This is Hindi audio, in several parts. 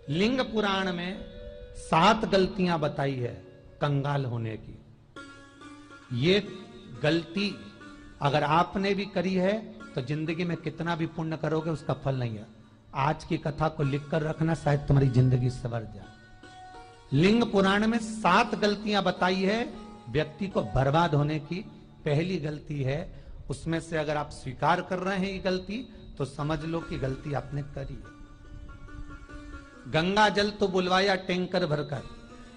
लिंग पुराण में 7 गलतियां बताई है कंगाल होने की। ये गलती अगर आपने भी करी है तो जिंदगी में कितना भी पुण्य करोगे उसका फल नहीं है। आज की कथा को लिखकर रखना, शायद तुम्हारी जिंदगी संवर जाए। लिंग पुराण में 7 गलतियां बताई है व्यक्ति को बर्बाद होने की। पहली गलती है, उसमें से अगर आप स्वीकार कर रहे हैं ये गलती तो समझ लो कि गलती आपने करी है। गंगा जल तो बुलवाया टैंकर भरकर,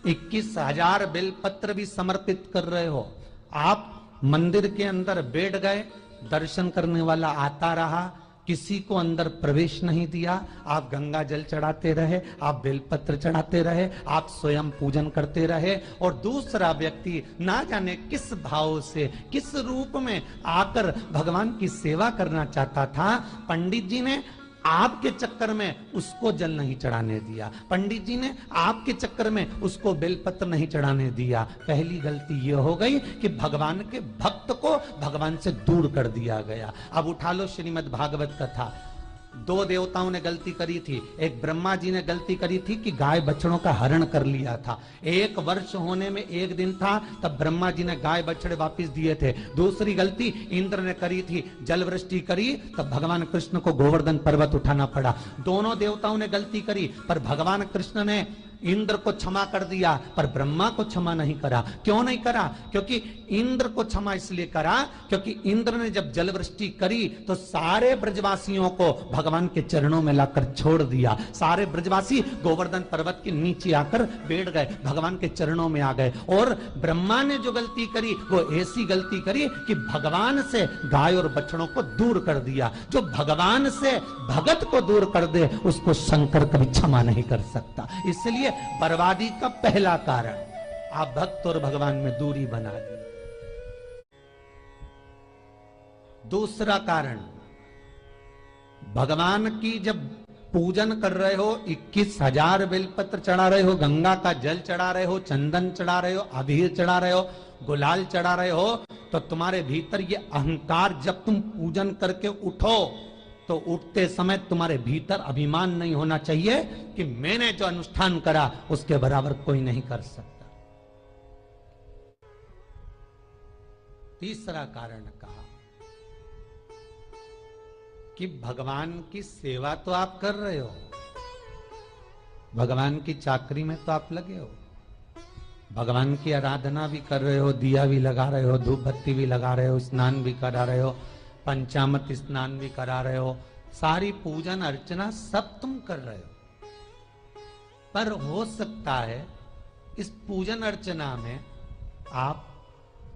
21,000 बेलपत्र भी समर्पित कर रहे हो। आप मंदिर के अंदर बैठ गए, दर्शन करने वाला आता रहा, किसी को अंदर प्रवेश नहीं दिया। आप गंगा जल चढ़ाते रहे, आप बेलपत्र चढ़ाते रहे, आप स्वयं पूजन करते रहे, और दूसरा व्यक्ति ना जाने किस भाव से, किस रूप में आकर भगवान की सेवा करना चाहता था। पंडित जी ने आपके चक्कर में उसको जल नहीं चढ़ाने दिया, पंडित जी ने आपके चक्कर में उसको बेलपत्र नहीं चढ़ाने दिया। पहली गलती यह हो गई कि भगवान के भक्त को भगवान से दूर कर दिया गया। अब उठा लो श्रीमद् भागवत कथा। 2 देवताओं ने गलती करी थी। एक ब्रह्मा जी ने गलती करी थी कि गाय बछड़ों का हरण कर लिया था। 1 वर्ष होने में 1 दिन था तब ब्रह्मा जी ने गाय बछड़े वापस दिए थे। दूसरी गलती इंद्र ने करी थी, जल वृष्टि करी तब भगवान कृष्ण को गोवर्धन पर्वत उठाना पड़ा। दोनों देवताओं ने गलती करी, पर भगवान कृष्ण ने इंद्र को क्षमा कर दिया पर ब्रह्मा को क्षमा नहीं करा। क्यों नहीं करा? क्योंकि इंद्र को क्षमा इसलिए करा क्योंकि इंद्र ने जब जलवृष्टि करी तो सारे ब्रजवासियों को भगवान के चरणों में लाकर छोड़ दिया। सारे ब्रजवासी गोवर्धन पर्वत के नीचे आकर बैठ गए, भगवान के चरणों में आ गए। और ब्रह्मा ने जो गलती करी वो ऐसी गलती करी कि भगवान से गाय और बछड़ों को दूर कर दिया। जो भगवान से भगत को दूर कर दे उसको शंकर कभी क्षमा नहीं कर सकता। इसलिए बर्बादी का पहला कारण आप भक्त और भगवान में दूरी बना दी। दूसरा कारण, भगवान की जब पूजन कर रहे हो, 21,000 बेलपत्र चढ़ा रहे हो, गंगा का जल चढ़ा रहे हो, चंदन चढ़ा रहे हो, अबीर चढ़ा रहे हो, गुलाल चढ़ा रहे हो, तो तुम्हारे भीतर ये अहंकार, जब तुम पूजन करके उठो तो उठते समय तुम्हारे भीतर अभिमान नहीं होना चाहिए कि मैंने जो अनुष्ठान करा उसके बराबर कोई नहीं कर सकता। तीसरा कारण कहा कि भगवान की सेवा तो आप कर रहे हो, भगवान की चाकरी में तो आप लगे हो, भगवान की आराधना भी कर रहे हो, दिया भी लगा रहे हो, धूप बत्ती भी लगा रहे हो, स्नान भी करा रहे हो, पंचामृत स्नान भी करा रहे हो, सारी पूजन अर्चना सब तुम कर रहे हो। पर हो सकता है इस पूजन अर्चना में आप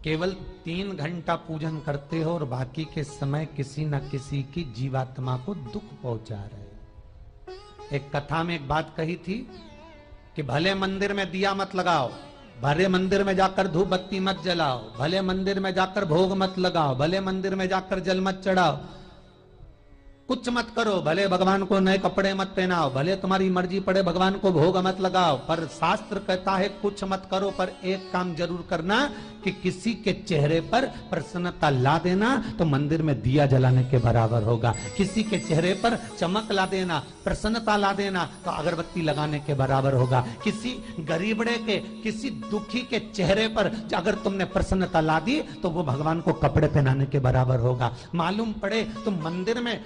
केवल 3 घंटा पूजन करते हो और बाकी के समय किसी न किसी की जीवात्मा को दुख पहुंचा रहे हो। एक कथा में एक बात कही थी कि भले मंदिर में दिया मत लगाओ, भले मंदिर में जाकर धूप बत्ती मत जलाओ, भले मंदिर में जाकर भोग मत लगाओ, भले मंदिर में जाकर जल मत चढ़ाओ, कुछ मत करो, भले भगवान को नए कपड़े मत पहनाओ, भले तुम्हारी मर्जी पड़े भगवान को भोग मत लगाओ, पर शास्त्र कहता है कुछ मत करो, पर एक काम जरूर करना कि किसी के चेहरे पर प्रसन्नता ला देना तो मंदिर में दिया जलाने के बराबर होगा। किसी के चेहरे पर चमक ला देना, प्रसन्नता ला देना तो अगरबत्ती लगाने के बराबर होगा। किसी गरीबड़े के, किसी दुखी के चेहरे पर अगर तुमने प्रसन्नता ला दी तो वो भगवान को कपड़े पहनाने के बराबर होगा। मालूम पड़े तुम मंदिर में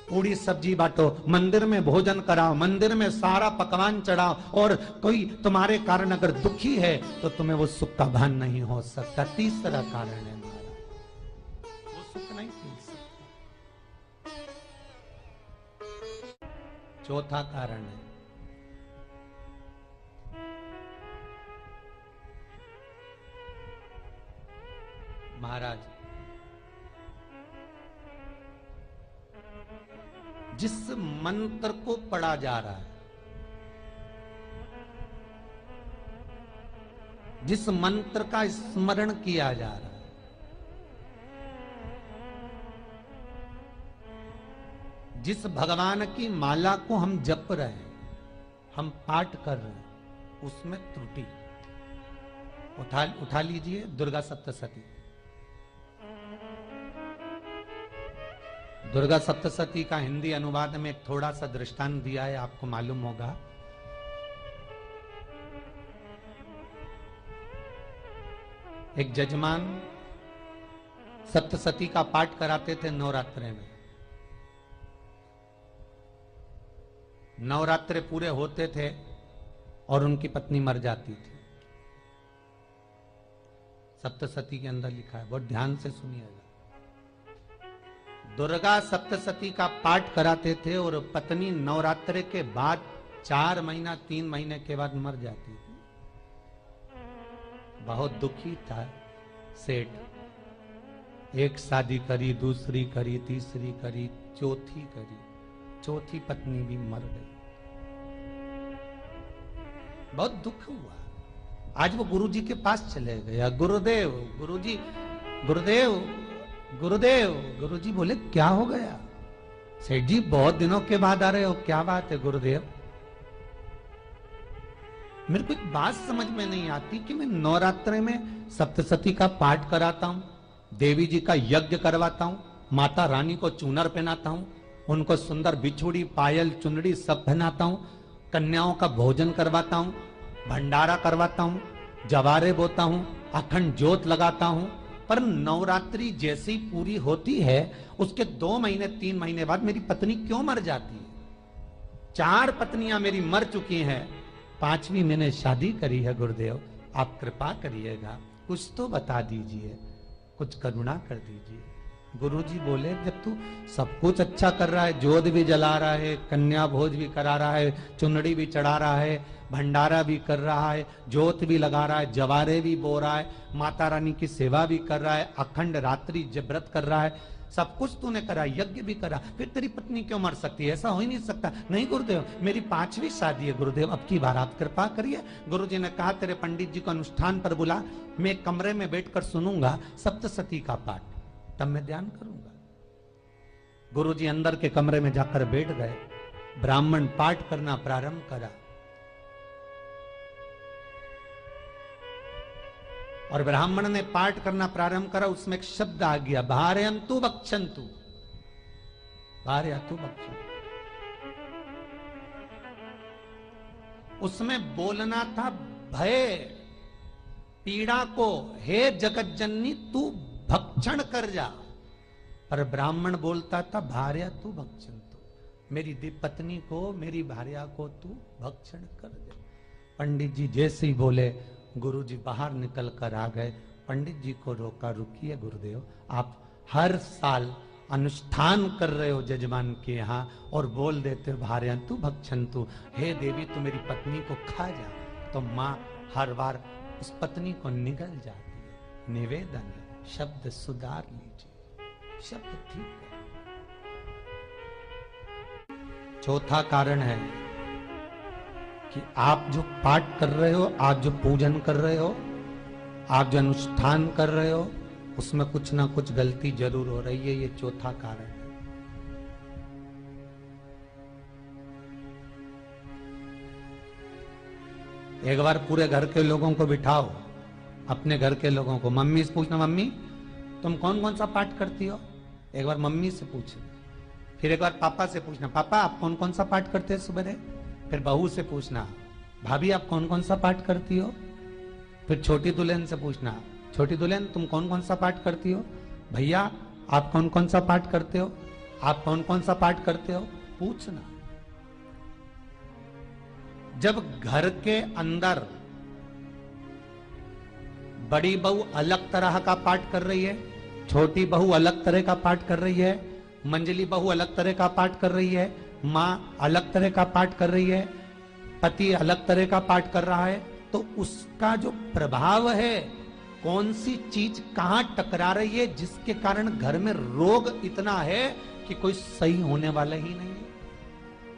पूरी सब्जी बांटो, मंदिर में भोजन कराओ, मंदिर में सारा पकवान चढ़ाओ, और कोई तुम्हारे कारण अगर दुखी है तो तुम्हें वो सुख का भान नहीं हो सकता। तीसरा कारण है हमारा, वो सुख नहीं पी सकता। चौथा कारण है महाराज, जिस मंत्र को पढ़ा जा रहा है, जिस मंत्र का स्मरण किया जा रहा है, जिस भगवान की माला को हम जप रहे हैं, हम पाठ कर रहे हैं, उसमें त्रुटि। उठा लीजिए दुर्गा सप्तशती। दुर्गा सप्तशती का हिंदी अनुवाद में एक थोड़ा सा दृष्टांत दिया है, आपको मालूम होगा। एक जजमान सप्तशती का पाठ कराते थे नवरात्रे में। नवरात्रे पूरे होते थे और उनकी पत्नी मर जाती थी। सप्तशती के अंदर लिखा है, बहुत ध्यान से सुनिएगा। दुर्गा सप्तशती का पाठ कराते थे और पत्नी नवरात्रे के बाद 4 महीना 3 महीने के बाद मर जाती थी। बहुत दुखी था सेठ। एक शादी करी, दूसरी करी, तीसरी करी, चौथी करी, चौथी पत्नी भी मर गई। बहुत दुख हुआ। आज वो गुरुजी के पास चले गया, गुरुदेव, गुरुजी, गुरुदेव, गुरुदेव। गुरुजी बोले क्या हो गया? सेठ जी बहुत दिनों के बाद आ रहे हो, क्या बात है गुरुदेव? मेरे को एक बात समझ में नहीं आती कि मैं नवरात्रे में सप्तशती का पाठ कराता हूं, देवी जी का यज्ञ करवाता हूं, माता रानी को चूनर पहनाता हूं, उनको सुंदर बिछुड़ी, पायल, चुनरी सब पहनाता हूं, कन्याओं का भोजन करवाता हूं, भंडारा करवाता हूं, जवारे बोता हूं, अखंड ज्योत लगाता हूं, पर नवरात्रि जैसे ही पूरी होती है उसके 2 महीने 3 महीने बाद मेरी पत्नी क्यों मर जाती है? 4 पत्नियां मेरी मर चुकी हैं, 5वीं मैंने शादी करी है। गुरुदेव आप कृपा करिएगा, कुछ तो बता दीजिए, कुछ करुणा कर दीजिए। गुरुजी बोले जब तू सब कुछ अच्छा कर रहा है, ज्योत भी जला रहा है, कन्या भोज भी करा रहा है, चुनरी भी चढ़ा रहा है, भंडारा भी कर रहा है, ज्योत भी लगा रहा है, जवारे भी बो रहा है, माता रानी की सेवा भी कर रहा है, अखंड रात्रि व्रत कर रहा है, सब कुछ तूने करा, यज्ञ भी करा, फिर तेरी पत्नी क्यों मर सकती है? ऐसा हो ही नहीं सकता। नहीं गुरुदेव, मेरी 5वीं शादी है गुरुदेव, अब की बार आप कृपा करिए। गुरुजी ने कहा तेरे पंडित जी को अनुष्ठान पर बुला, मैं कमरे में बैठकर सुनूंगा सप्तशती का पाठ, तब मैं ध्यान करूंगा। गुरुजी अंदर के कमरे में जाकर बैठ गए, ब्राह्मण पाठ करना प्रारंभ करा और ब्राह्मण ने पाठ करना प्रारंभ करा। उसमें एक शब्द आ गया, भारयंतु भक्षन्तु, भारयंतु भक्षन्तु। उसमें बोलना था भय, पीड़ा को, हे जगत जननी तू भक्षण कर जा, पर ब्राह्मण बोलता था भारयंतु भक्षन्तु, मेरी पत्नी को, मेरी भार्या को तू भक्षण कर दे। पंडित जी जैसे ही बोले गुरुजी बाहर निकल कर आ गए। पंडित जी को रोका, रुकिए गुरुदेव, आप हर साल अनुष्ठान कर रहे हो जजमान के यहाँ और बोल देते हो भारयंतु भक्षन्तु, हे देवी तू मेरी पत्नी को खा जा, तो माँ हर बार उस पत्नी को निगल जाती है। निवेदन है, शब्द सुधार लीजिए, शब्द ठीक है। चौथा कारण है कि आप जो पाठ कर रहे हो, आप जो पूजन कर रहे हो, आप जो अनुष्ठान कर रहे हो, उसमें कुछ ना कुछ गलती जरूर हो रही है। ये चौथा कारण है। एक बार पूरे घर के लोगों को बिठाओ, अपने घर के लोगों को, मम्मी से पूछना, मम्मी तुम कौन कौन सा पाठ करती हो? एक बार मम्मी से पूछना। फिर एक बार पापा से पूछना, पापा आप कौन कौन सा पाठ करते हैं सुबह? फिर बहू से पूछना, भाभी आप कौन कौन सा पाठ करती हो? फिर छोटी दुल्हन से पूछना, छोटी दुल्हन तुम कौन कौन सा पाठ करती हो? भैया आप कौन कौन सा पाठ करते हो? आप कौन कौन सा पाठ करते हो? पूछना। जब घर के अंदर बड़ी बहू अलग तरह का पाठ कर रही है, छोटी बहू अलग तरह का पाठ कर रही है, मंजली बहू अलग तरह का पाठ कर रही है, माँ अलग तरह का पाठ कर रही है, पति अलग तरह का पाठ कर रहा है, तो उसका जो प्रभाव है, कौन सी चीज कहां टकरा रही है, जिसके कारण घर में रोग इतना है कि कोई सही होने वाला ही नहीं है।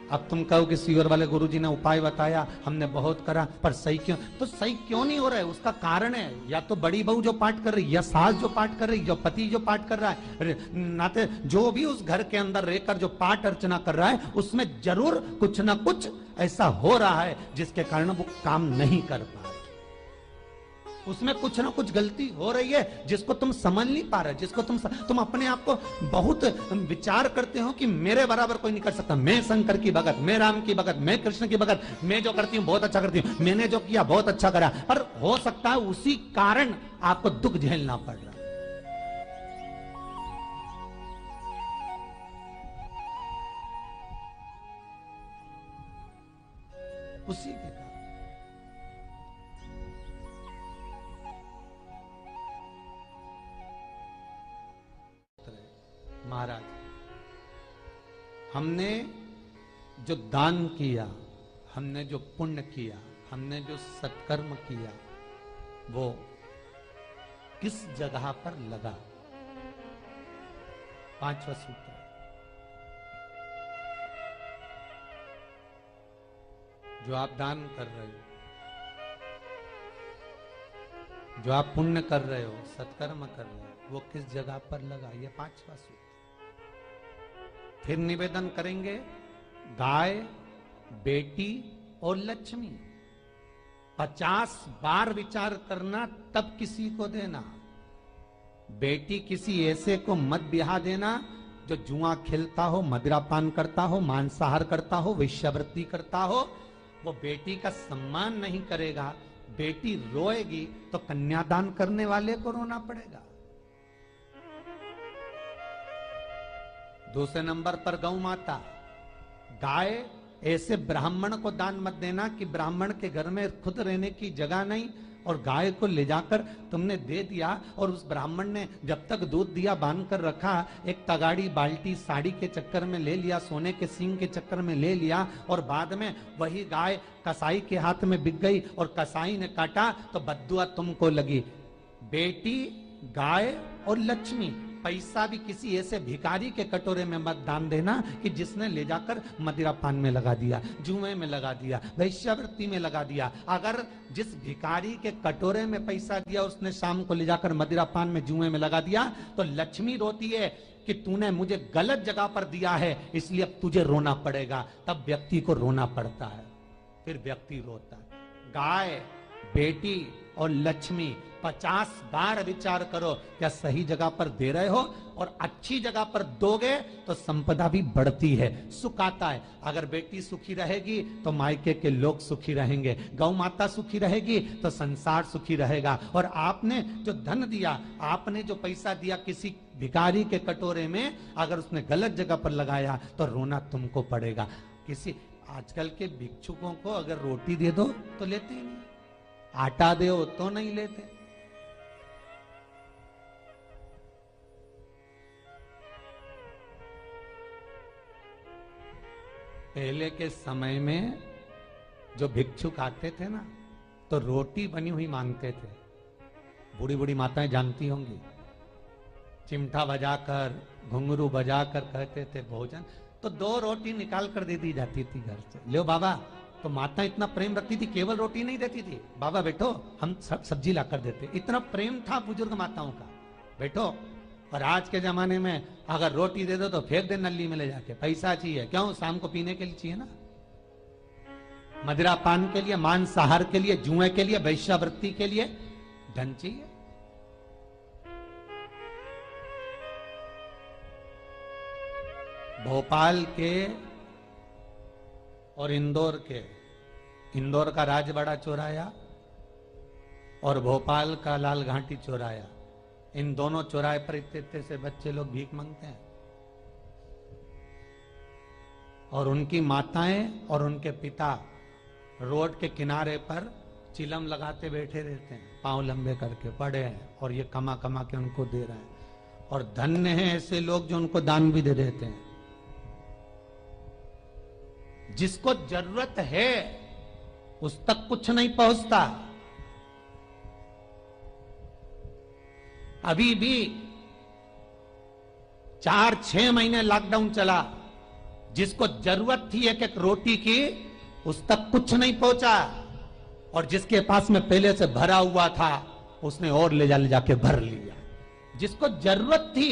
अब तुम कहो कि सीवर वाले गुरुजी ने उपाय बताया, हमने बहुत करा, पर सही क्यों? तो सही क्यों नहीं हो रहा है? उसका कारण है या तो बड़ी बहू जो पाठ कर रही, या सास जो पाठ कर रही, या पति जो पाठ कर रहा है, नाते जो भी उस घर के अंदर रहकर जो पाठ अर्चना कर रहा है, उसमें जरूर कुछ ना कुछ ऐसा हो रहा है जिसके कारण वो काम नहीं कर पा रहे। उसमें कुछ ना कुछ गलती हो रही है जिसको तुम समझ नहीं पा रहे, जिसको तुम अपने आप को बहुत विचार करते हो कि मेरे बराबर कोई नहीं कर सकता, मैं शंकर की भगत, मैं राम की भगत, मैं कृष्ण की भगत, मैं जो करती हूँ बहुत अच्छा करती हूँ, मैंने जो किया बहुत अच्छा करा। पर हो सकता है उसी कारण आपको दुख झेलना पड़ रहा। उसी के कारण महाराज, हमने जो दान किया, हमने जो पुण्य किया, हमने जो सत्कर्म किया, वो किस जगह पर लगा? पांचवा सूत्र, जो आप दान कर रहे हो, जो आप पुण्य कर रहे हो, सत्कर्म कर रहे हो, वो किस जगह पर लगा? ये पांचवा सूत्र। फिर निवेदन करेंगे, गाय, बेटी और लक्ष्मी 50 बार विचार करना, तब किसी को देना। बेटी किसी ऐसे को मत ब्याह देना जो जुआ खेलता हो, मदिरापान करता हो, मांसाहार करता हो, वेश्यावृत्ति करता हो। वो बेटी का सम्मान नहीं करेगा, बेटी रोएगी तो कन्यादान करने वाले को रोना पड़ेगा। दूसरे नंबर पर गौ माता, गाय ऐसे ब्राह्मण को दान मत देना कि ब्राह्मण के घर में खुद रहने की जगह नहीं और गाय को ले जाकर तुमने दे दिया और उस ब्राह्मण ने जब तक दूध दिया बांध कर रखा, एक तगाड़ी बाल्टी साड़ी के चक्कर में ले लिया, सोने के सींग के चक्कर में ले लिया और बाद में वही गाय कसाई के हाथ में बिक गई और कसाई ने काटा तो बद्दुआ तुमको लगी। बेटी, गाय और लक्ष्मी, पैसा भी किसी ऐसे भिखारी के कटोरे में मत दान देना कि जिसने ले जाकर मदिरा पान में लगा दिया, जुए में लगा दिया, वैश्यावृत्ति में लगा दिया। अगर जिस भिखारी के कटोरे में पैसा दिया उसने शाम को ले जाकर मदिरा पान में, जुए में लगा दिया, तो लक्ष्मी रोती है कि तूने मुझे गलत जगह पर दिया है, इसलिए अब तुझे रोना पड़ेगा। तब व्यक्ति को रोना पड़ता है, फिर व्यक्ति रोता है। गाय, बेटी और लक्ष्मी 50 बार विचार करो, क्या सही जगह पर दे रहे हो? और अच्छी जगह पर दोगे तो संपदा भी बढ़ती है, सुख आता है। अगर बेटी सुखी रहेगी तो मायके के लोग सुखी रहेंगे, गौ माता सुखी रहेगी तो संसार सुखी रहेगा। और आपने जो धन दिया, आपने जो पैसा दिया किसी भिखारी के कटोरे में, अगर उसने गलत जगह पर लगाया तो रोना तुमको पड़ेगा। किसी आजकल के भिक्षुकों को अगर रोटी दे दो तो लेते ही नहीं, आटा दो तो नहीं लेते। पहले के समय में जो भिक्षुक आते थे ना, तो रोटी बनी हुई मांगते थे। बूढ़ी बूढ़ी माताएं जानती होंगी, चिमटा बजाकर, घुंघरू बजाकर कहते थे भोजन, तो 2 रोटी निकाल कर दे दी जाती थी घर से। लो बाबा, तो माता इतना प्रेम रखती थी, केवल रोटी नहीं देती थी, बाबा बैठो हम सब सब्जी ला कर देते। इतना प्रेम था बुजुर्ग माताओं का, बैठो। और आज के जमाने में अगर रोटी दे दो तो फेंक दे नली में ले जाके, पैसा चाहिए। क्यों? शाम को पीने के लिए चाहिए ना, मदिरा पान के लिए, मांसाहार के लिए, जुए के लिए, वैश्यावृत्ति के लिए धन चाहिए। भोपाल के और इंदौर के, इंदौर का राजवाड़ा चौराया और भोपाल का लाल घाटी चौराया, इन दोनों चौराहे पर इतने से बच्चे लोग भीख मांगते हैं और उनकी माताएं और उनके पिता रोड के किनारे पर चिलम लगाते बैठे रहते हैं, पांव लंबे करके पड़े हैं और ये कमा कमा के उनको दे रहे हैं। और धन्य हैं ऐसे लोग जो उनको दान भी दे देते हैं। जिसको जरूरत है उस तक कुछ नहीं पहुंचता। अभी भी 4-6 महीने लॉकडाउन चला, जिसको जरूरत थी एक रोटी की उस तक कुछ नहीं पहुंचा, और जिसके पास में पहले से भरा हुआ था उसने और ले जाके भर लिया। जिसको जरूरत थी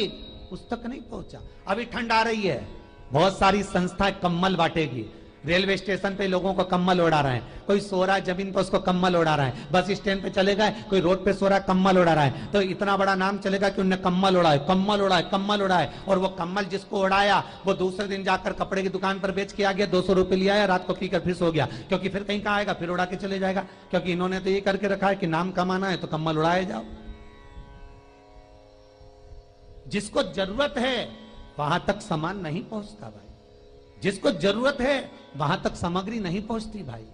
उस तक नहीं पहुंचा। अभी ठंड आ रही है, बहुत सारी संस्थाएं कंबल बांटेगी, रेलवे स्टेशन पे लोगों को कम्बल उड़ा रहे हैं, कोई सो रहा है जमीन पर उसको कम्बल उड़ा रहा है, बस स्टैंड पे चले गए कोई रोड पे सो रहा है कम्बल उड़ा रहा है, तो इतना बड़ा नाम चलेगा कि उनने कम्बल उड़ाए, कम्बल उड़ाए, कम्बल उड़ाए। और वो कम्बल जिसको उड़ाया वो दूसरे दिन जाकर कपड़े की दुकान पर बेच के आ गया, 200 रुपए लिया, रात को पीकर फिर सो गया, क्योंकि फिर कहीं कहाँ आएगा, फिर उड़ा के चले जाएगा, क्योंकि इन्होंने तो ये करके रखा है कि नाम कमाना है तो कम्बल उड़ाए जाओ। जिसको जरूरत है वहां तक सामान नहीं पहुंचता भाई, जिसको जरूरत है वहां तक सामग्री नहीं पहुंचती भाई।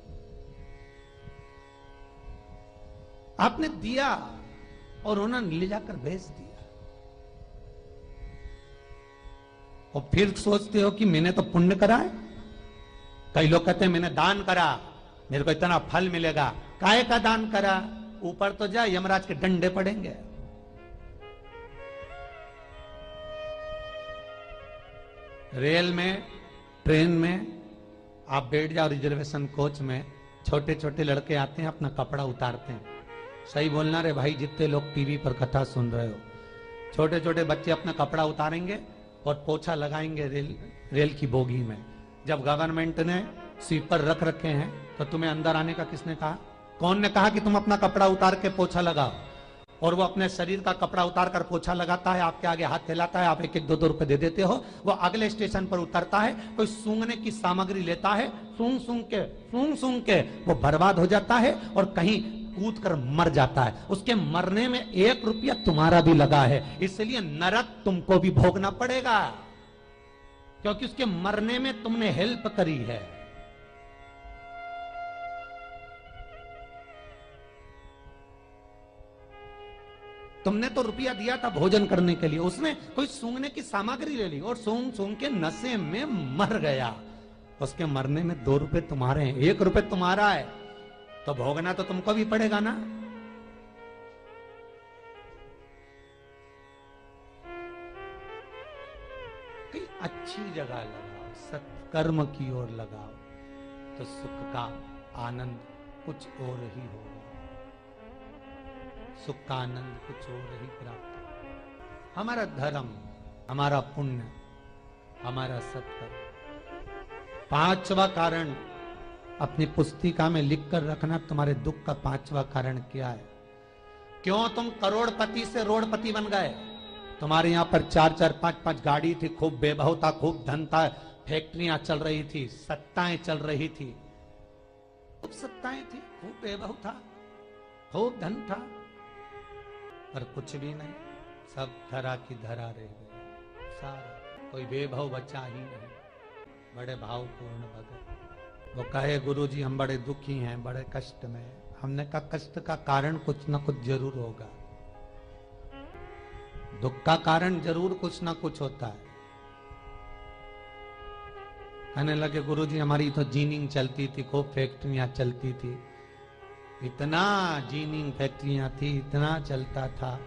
आपने दिया और उन्होंने ले जाकर बेच दिया, और फिर सोचते हो कि मैंने तो पुण्य करा है। कई लोग कहते हैं मैंने दान करा, मेरे को इतना फल मिलेगा। काहे का दान करा? ऊपर तो जा, यमराज के डंडे पड़ेंगे। रेल में, ट्रेन में आप बैठ जाओ, रिजर्वेशन कोच में, छोटे छोटे लड़के आते हैं अपना कपड़ा उतारते हैं। सही बोलना रे भाई, जितने लोग टीवी पर कथा सुन रहे हो, छोटे छोटे बच्चे अपना कपड़ा उतारेंगे और पोछा लगाएंगे रेल की बोगी में। जब गवर्नमेंट ने स्वीपर रख रखे हैं तो तुम्हें अंदर आने का किसने कहा? कौन ने कहा कि तुम अपना कपड़ा उतार के पोछा लगाओ? और वो अपने शरीर का कपड़ा उतार कर पोछा लगाता है, आपके आगे हाथ फैलाता है, आप एक एक 2-2 रुपए दे देते हो। वो अगले स्टेशन पर उतरता है, कोई सूंघने की सामग्री लेता है, सूंघ सूंघ के वो बर्बाद हो जाता है और कहीं कूद कर मर जाता है। उसके मरने में 1 रुपया तुम्हारा भी लगा है, इसलिए नरक तुमको भी भोगना पड़ेगा, क्योंकि उसके मरने में तुमने हेल्प करी है। तुमने तो रुपया दिया था भोजन करने के लिए, उसने कोई सूंघने की सामग्री ले ली और सूंघ सूंघ के नशे में मर गया। उसके मरने में 2 रुपए तुम्हारे हैं, 1 रुपए तुम्हारा है, तो भोगना तो तुमको भी पड़ेगा ना। कहीं अच्छी जगह लगाओ, सत्कर्म की ओर लगाओ, तो सुख का आनंद कुछ और ही होगा, सुख का आनंद कुछ और ही प्राप्त। हमारा धर्म, हमारा पुण्य, हमारा सत्कर्म। 5वां कारण अपनी पुस्तिका में लिख कर रखना, तुम्हारे दुख का 5वां कारण क्या है? क्यों तुम करोड़पति से रोड़पति बन गए? तुम्हारे यहां पर 4-4, 5-5 गाड़ी थी, खूब वैभव था, खूब धन था, फैक्ट्रियां चल रही थी, सत्ताएं चल रही थी, खूब सत्ताएं थी, खूब वैभव था, खूब धन था, पर कुछ भी नहीं, सब धरा की धरा रह गए सारा, कोई वैभव बचा ही नहीं। बड़े भावपूर्ण भगत वो कहे, गुरुजी हम बड़े दुखी हैं, बड़े कष्ट में। हमने कहा कष्ट का कारण कुछ ना कुछ जरूर होगा, दुख का कारण जरूर कुछ ना कुछ होता है। कहने लगे गुरुजी हमारी तो जीनिंग चलती थी, खूब फैक्ट्रियां चलती थी, इतना जीनिंग फैक्ट्रियां थी, इतना चलता था,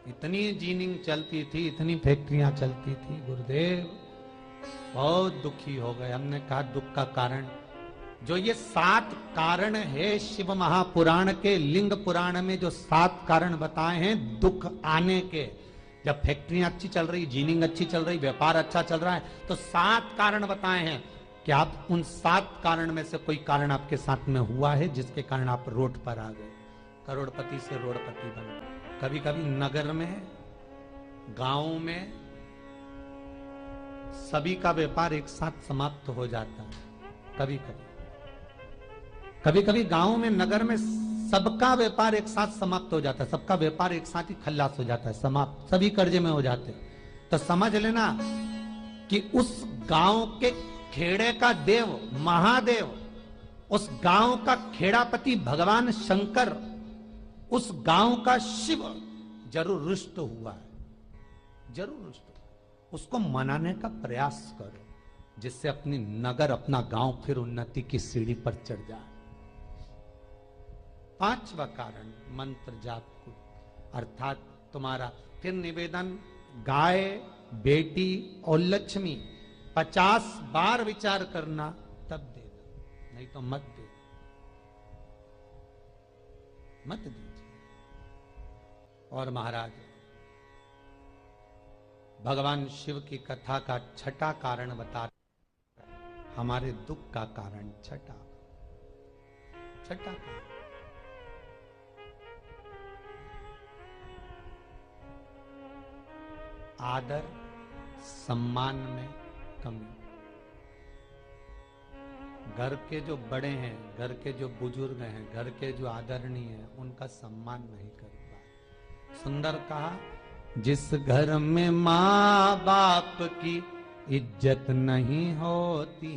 इतनी जीनिंग चलती थी, इतनी फैक्ट्रियां चलती थी, गुरुदेव बहुत दुखी हो गए। हमने कहा दुख का कारण, जो ये 7 कारण है शिव महापुराण के, लिंग पुराण में जो 7 कारण बताए हैं दुख आने के, जब फैक्ट्रियां अच्छी चल रही, जीनिंग अच्छी चल रही, व्यापार अच्छा चल रहा है, तो 7 कारण बताए हैं कि आप उन 7 कारण में से कोई कारण आपके साथ में हुआ है जिसके कारण आप रोड पर आ गए, करोड़पति से रोड़पति बन गए। कभी कभी नगर में, गांव में सभी का व्यापार एक साथ समाप्त हो जाता है। कभी कभी गांव में, नगर में सबका व्यापार एक साथ समाप्त हो जाता है, सबका व्यापार एक साथ ही खल्लास हो जाता है, समाप्त, सभी कर्जे में हो जाते हैं। तो समझ लेना कि उस गांव के खेड़े का देव महादेव, उस गांव का खेड़ापति भगवान शंकर, उस गांव का शिव जरूर रुष्ट हुआ है, जरूर रुष्ट हुआ। उसको मनाने का प्रयास करो, जिससे अपनी नगर, अपना गांव फिर उन्नति की सीढ़ी पर चढ़ जाए। 5वां कारण मंत्र जाप को, अर्थात तुम्हारा फिर निवेदन, गाय, बेटी और लक्ष्मी 50 बार विचार करना, तब देना, नहीं तो मत दे, मत दीजिए। और महाराज भगवान शिव की कथा का छठा कारण बता, हमारे दुख का कारण छठा कारण। आदर सम्मान में कमी। घर के जो बड़े हैं, घर के जो बुजुर्ग हैं, घर के जो आदरणीय हैं, उनका सम्मान नहीं कर पाए। सुंदर कहा, जिस घर में माँ बाप की इज्जत नहीं होती,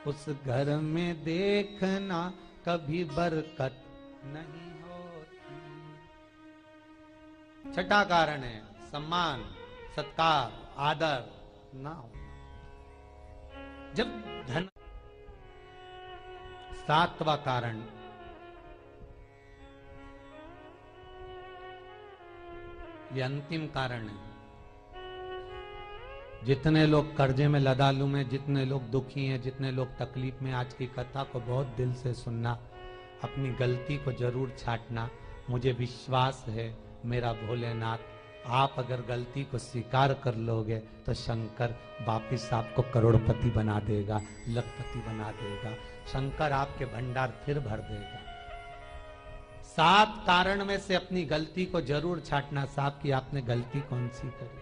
उस घर में देखना कभी बरकत नहीं होती। छठा कारण है सम्मान, सत्कार, आदर ना होना। जब धन। सातवां कारण, ये अंतिम कारण है। जितने लोग कर्जे में लदालू में, जितने लोग दुखी हैं, जितने लोग तकलीफ में, आज की कथा को बहुत दिल से सुनना, अपनी गलती को जरूर छांटना। मुझे विश्वास है मेरा भोलेनाथ, आप अगर गलती को स्वीकार कर लोगे तो शंकर वापिस आपको करोड़पति बना देगा, लखपति बना देगा। शंकर आपके भंडार फिर भर देगा। 7 कारण में से अपनी गलती को जरूर छांटना साहब कि आपने गलती कौन सी करी,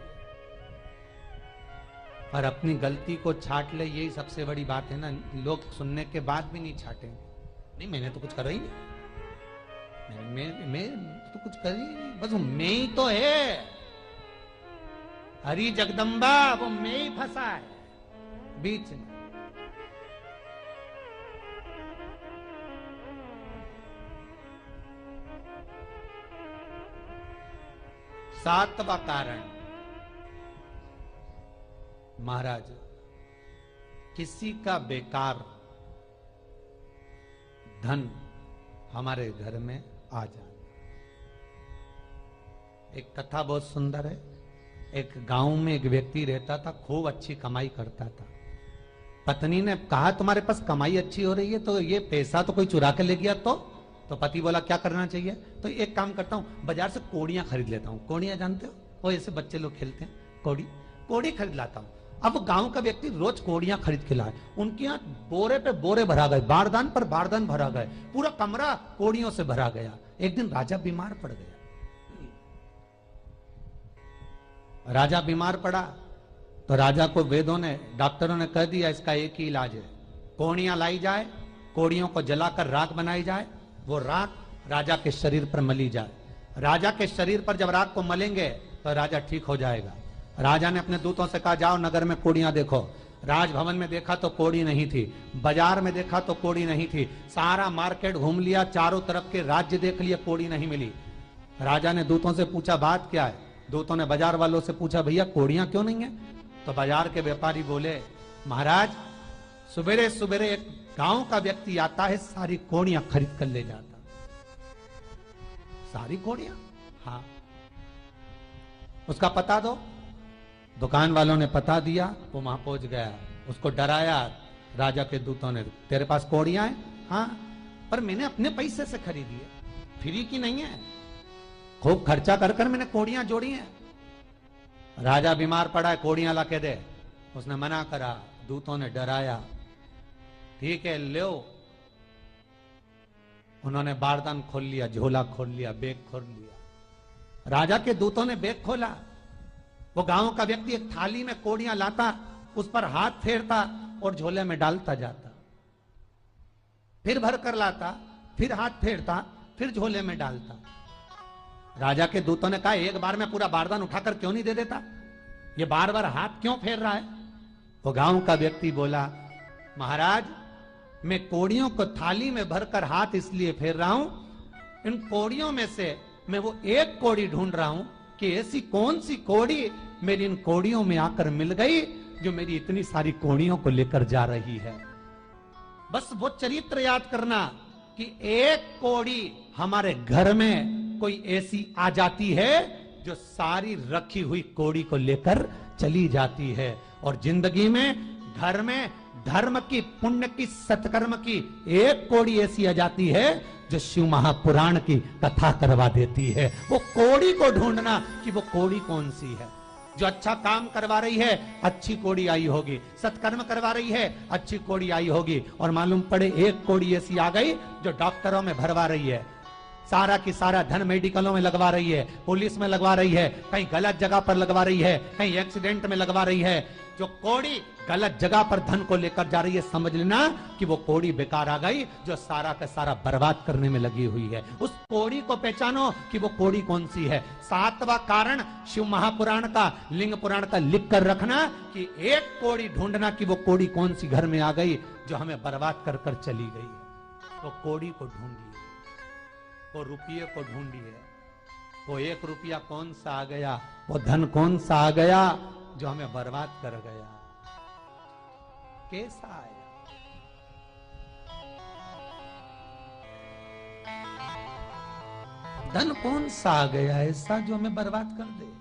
और अपनी गलती को छांट ले, यही सबसे बड़ी बात है ना। लोग सुनने के बाद भी नहीं छाटेंगे, नहीं मैंने तो कुछ करा ही नहीं, मैं तो कुछ कर ही नहीं, बस मैं ही तो है। हरी जगदम्बा वो मैं ही फंसा है बीच में। सातवां कारण, महाराज किसी का बेकार धन हमारे घर में आ जाए। एक कथा बहुत सुंदर है। एक गांव में एक व्यक्ति रहता था, खूब अच्छी कमाई करता था। पत्नी ने कहा तुम्हारे पास कमाई अच्छी हो रही है तो ये पैसा तो कोई चुरा के ले गया तो पति बोला क्या करना चाहिए, तो एक काम करता हूं, बाजार से कोड़ियां खरीद लेता हूं। कोड़ियां जानते हो, वो ऐसे बच्चे लोग खेलते हैं, कोड़ी खरीद लाता हूं। अब गांव का व्यक्ति रोज कोड़ियां खरीद के लाए, उनके यहाँ बोरे पे बोरे भरा गए, बारदान पर बारदान भरा गए, पूरा कमरा कोड़ियों से भरा गया। एक दिन राजा बीमार पड़ गया। राजा बीमार पड़ा तो राजा को वेदों ने, डॉक्टरों ने कह दिया इसका एक ही इलाज है, कोड़ियां लाई जाए, कोड़ियों को जलाकर राख बनाई जाए, वो राख राजा के शरीर पर मली जाए। राजा के शरीर पर जब राख को मलेंगे तो राजा ठीक हो जाएगा। राजा ने अपने दूतों से कहा जाओ नगर में कोड़ियां देखो। राजभवन में देखा तो कोड़ी नहीं थी, बाजार में देखा तो कोड़ी नहीं थी, सारा मार्केट घूम लिया, चारों तरफ के राज्य देख लिया, कोड़ी नहीं मिली। राजा ने दूतों से पूछा बात क्या है। दूतों ने बाजार वालों से पूछा भैया कोड़ियां क्यों नहीं है। तो बाजार के व्यापारी बोले महाराज सुबेरे सुबेरे एक गांव का व्यक्ति आता है, सारी कोड़ियां खरीद कर ले जाता। सारी कोड़ियां, हाँ उसका पता दो। दुकान वालों ने पता दिया, वो वहां पहुंच गया, उसको डराया। राजा के दूतों ने तेरे पास कोड़ियां हैं? हाँ, पर मैंने अपने पैसे से खरीदी है, फ्री की नहीं है, खूब खर्चा कर कर मैंने कोड़ियां जोड़ी हैं। राजा बीमार पड़ा है, कोड़ियां ला के दे। उसने मना करा, दूतों ने डराया, ठीक है लो। उन्होंने बारदान खोल लिया, झोला खोल लिया, बैग खोल लिया। राजा के दूतों ने बैग खोला, वो गांव का व्यक्ति एक थाली में कोड़ियां लाता, उस पर हाथ फेरता और झोले में डालता जाता, फिर भर कर लाता, फिर हाथ फेरता, फिर झोले में डालता। राजा के दूतों ने कहा एक बार में पूरा बारदान उठाकर क्यों नहीं दे देता, ये बार बार हाथ क्यों फेर रहा है। वो गांव का व्यक्ति बोला महाराज मैं कोड़ियों को थाली में भरकर हाथ इसलिए फेर रहा हूं, इन कोड़ियों में से मैं वो एक कोड़ी ढूंढ रहा हूं कि ऐसी कौन सी कोड़ी मेरी इन कोड़ियों में आकर मिल गई जो मेरी इतनी सारी कोड़ियों को लेकर जा रही है। बस वो चरित्र याद करना कि एक कोड़ी हमारे घर में कोई ऐसी आ जाती है जो सारी रखी हुई कोड़ी को लेकर चली जाती है। और जिंदगी में घर में धर्म की, पुण्य की, सत्कर्म की एक कोड़ी ऐसी आ जाती है जो शिव महापुराण की कथा करवा देती है। वो कोड़ी को ढूंढना कि वो कोड़ी कौन सी है। जो अच्छा काम करवा रही है अच्छी कोड़ी आई होगी, सत्कर्म करवा रही है अच्छी कोड़ी आई होगी। और मालूम पड़े एक कोड़ी ऐसी आ गई जो डॉक्टरों में भरवा रही है, सारा की सारा धन मेडिकलों में लगवा रही है, पुलिस में लगवा रही है, कहीं गलत जगह पर लगवा रही है, कहीं एक्सीडेंट में लगवा रही है। जो कोड़ी गलत जगह पर धन को लेकर जा रही है, समझ लेना कि वो कोड़ी बेकार आ गई जो सारा का सारा बर्बाद करने में लगी हुई है। उस कोड़ी को पहचानो कि वो कोड़ी कौन सी है। 7वां कारण शिव महापुराण का, लिंग पुराण का लिख कर रखना कि एक कोड़ी ढूंढना कि वो कोड़ी कौन सी घर में आ गई जो हमें बर्बाद कर कर चली गई है। तो कोड़ी को ढूंढिए, वो रुपये को ढूंढिए, वो 1 रुपया कौन सा आ गया, वो धन कौन सा आ गया जो हमें बर्बाद कर गया, कैसा आया। धन कौन सा आ गया ऐसा जो हमें बर्बाद कर दे।